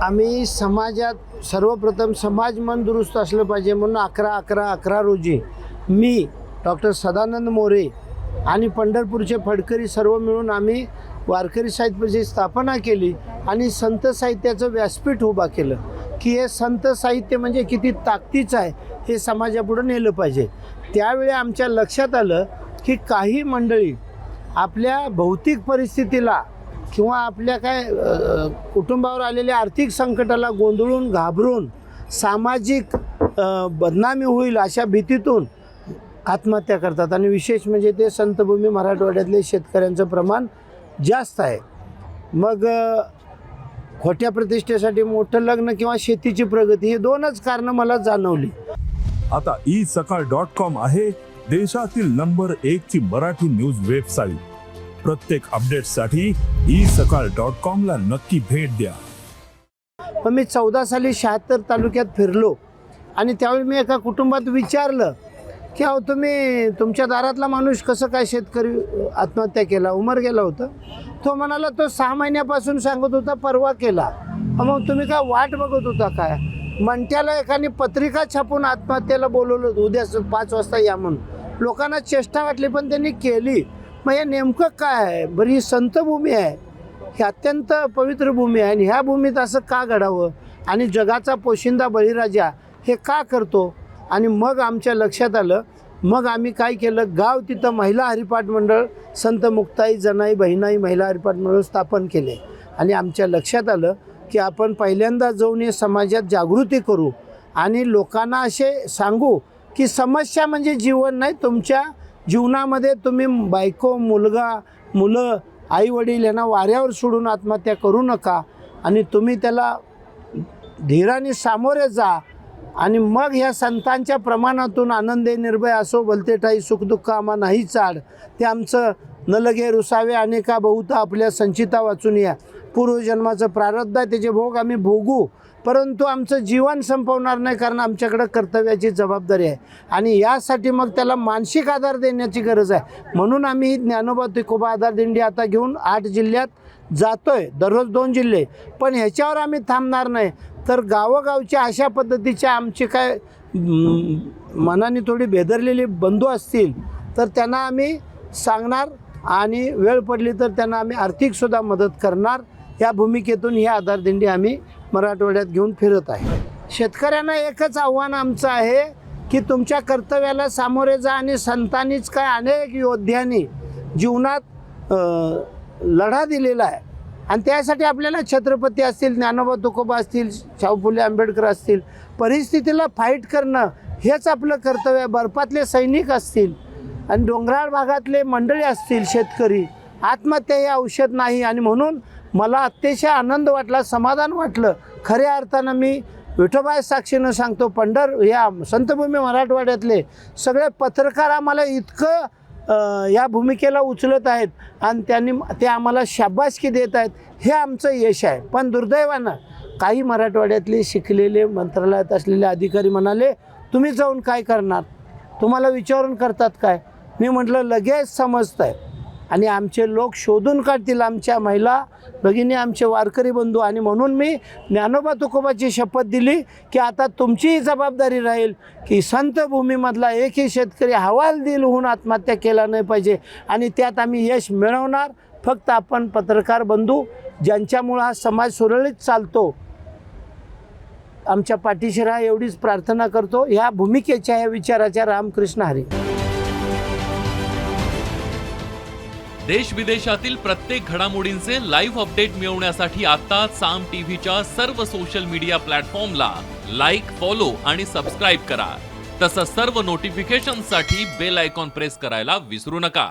आम्ही समाजात सर्वप्रथम समाज मन दुरुस्त असलं पाहिजे म्हणून 11/11/11 रोजी मी डॉक्टर सदानंद मोरे आणि पंढरपूरचे फडकरी सर्व मिळून आम्ही वारकरी साहित्याची स्थापना केली आणि संत साहित्याचं व्यासपीठ उभा केलं की हे संत साहित्य म्हणजे किती ताकदीचं आहे हे समाजापुढे नेलं पाहिजे। त्यावेळी आमच्या लक्षात आलं की काही मंडळी आपल्या भौतिक परिस्थितीला किंवा आपल्या कुटुंबावर आलेल्या आर्थिक संकटाला गोंधळून घाबरून सामाजिक बदनामी होईल अशा भीतीतून आत्महत्या करतात आणि विशेष म्हणजे ते संतभूमी मराठवाड्यातले शेतकऱ्यांचं प्रमाण जास्त आहे। मग खोट्या प्रतिष्ठेसाठी मोठं लग्न किंवा शेतीची प्रगती हे दोनच कारणं मला जाणवली। आता isakal.com आहे देशातील नंबर 1 ची मराठी न्यूज वेबसाईट। प्रत्येक अपडेटसाठी isakal.com ला नक्की भेट द्या। पण मी 14 साली 76 तालुक्यात फिरलो आणि त्यावेळी मी एका कुटुंबात विचारलं की अहो तुम्ही तुमच्या दारातला माणूस कसं काय शेतकरी आत्महत्या केला, उमर गेला होता। तो म्हणाला तो 6 महिन्यापासून सांगत होता परवा केला। मग तुम्ही काय वाट बघत होता काय? मंट्याला एकाने पत्रिका छापून आत्महत्येला बोलवलं उद्या 5 वाजता या म्हणून। लोकांना चेष्टा वाटली पण त्यांनी केली। मग हे नेमकं काय आहे? बरी ही संत भूमी आहे, ही अत्यंत पवित्र भूमी आहे आणि ह्या भूमीत असं का घडावं आणि जगाचा पोशिंदा बळीराजा हे का करतो? आणि मग आमच्या लक्षात आलं। मग आम्ही काय केलं, गाव तिथं महिला हरिपाठ मंडळ संत मुक्ताई जनाई बहिणाई महिला हरिपाठ मंडळ स्थापन केले आणि आमच्या लक्षात आलं की आपण पहिल्यांदा जाऊन हे समाजात जागृती करू आणि लोकांना असे सांगू की समस्या म्हणजे जीवन नाही, तुमच्या जीवनामध्ये तुम्ही बायको मुलं आई वडील यांना वाऱ्यावर सोडून आत्महत्या करू नका आणि तुम्ही त्याला धीराने सामोरे जा आणि मग ह्या संतांच्या प्रमाणातून आनंदे निर्भय असो भलते ठाई सुखदुःख आम्हा नाही चाड, ते आमचं न लगे रुसावे अनेका बहुता आपल्या संचिता वाचून या। पूर्वजन्माचं प्रारब्ध आहे त्याचे भोग आम्ही भोगू, परंतु आमचं जीवन संपवणार नाही कारण आमच्याकडं कर्तव्याची जबाबदारी आहे आणि यासाठी मग त्याला मानसिक आधार देण्याची गरज आहे। म्हणून आम्ही ही ज्ञानोबा तुकोबा आधार दिंडी आता घेऊन 8 जिल्ह्यात जातोय, दररोज 2 जिल्हे। पण ह्याच्यावर आम्ही थांबणार नाही तर गावोगावच्या अशा पद्धतीच्या आमचे काय मनाने थोडी भेदरलेली बंधू असतील तर त्यांना आम्ही सांगणार आणि वेळ पडली तर त्यांना आम्ही आर्थिकसुद्धा मदत करणार। या भूमिकेतून ही आधार दिंडी आम्ही मराठवाड्यात घेऊन फिरत आहे। शेतकऱ्यांना एकच आव्हान आमचं आहे की तुमच्या कर्तव्याला सामोरे जा आणि संतांनीच काय अनेक योद्ध्यांनी जीवनात लढा दिलेला आहे आणि त्यासाठी आपल्याला छत्रपती असतील, ज्ञानोबा तुकोबा असतील, शाहू फुले आंबेडकर असतील, परिस्थितीला फाईट करणं हेच आपलं कर्तव्य आहे। बर्फातले सैनिक असतील आणि डोंगराळ भागातले मंडळी असतील शेतकरी, आत्महत्या हे औषध नाही आणि म्हणून मला अतिशय आनंद वाटला, समाधान वाटलं। खऱ्या अर्थानं मी विठोबाई साक्षीनं सांगतो या संतभूमी मराठवाड्यातले सगळे पत्रकार आम्हाला इतकं या भूमिकेला उचलत आहेत आणि ते आम्हाला शाबासकी देत आहेत, हे आमचं यश आहे। पण दुर्दैवानं काही मराठवाड्यातले शिकलेले मंत्रालयात असलेले अधिकारी म्हणाले तुम्ही जाऊन काय करणार, तुम्हाला विचारून करतात काय? मी म्हटलं लगेच समजतं आहे आणि आमचे लोक शोधून काढतील, आमच्या महिला भगिनी, आमचे वारकरी बंधू। आणि म्हणून मी ज्ञानोबा तुकोबाची शपथ दिली की आता तुमचीही जबाबदारी राहील की संतभूमीमधला एकही शेतकरी हवालदिल होऊन आत्महत्या केला नाही पाहिजे आणि त्यात आम्ही यश मिळवणार। फक्त आपण पत्रकार बंधू ज्यांच्यामुळं हा समाज सुरळीत चालतो आमच्या पाठीशी राहा एवढीच प्रार्थना करतो। ह्या भूमिकेच्या ह्या विचाराच्या रामकृष्ण हरी। देश विदेशातील प्रत्येक घडामोडींचे लाईव्ह अपडेट मिळवण्यासाठी आता साम टीव्हीच्या सर्व सोशल मीडिया प्लॅटफॉर्मला लाईक, फॉलो आणि सबस्क्राईब करा। तसंच सर्व नोटिफिकेशनसाठी बेल आयकॉन प्रेस करायला विसरू नका।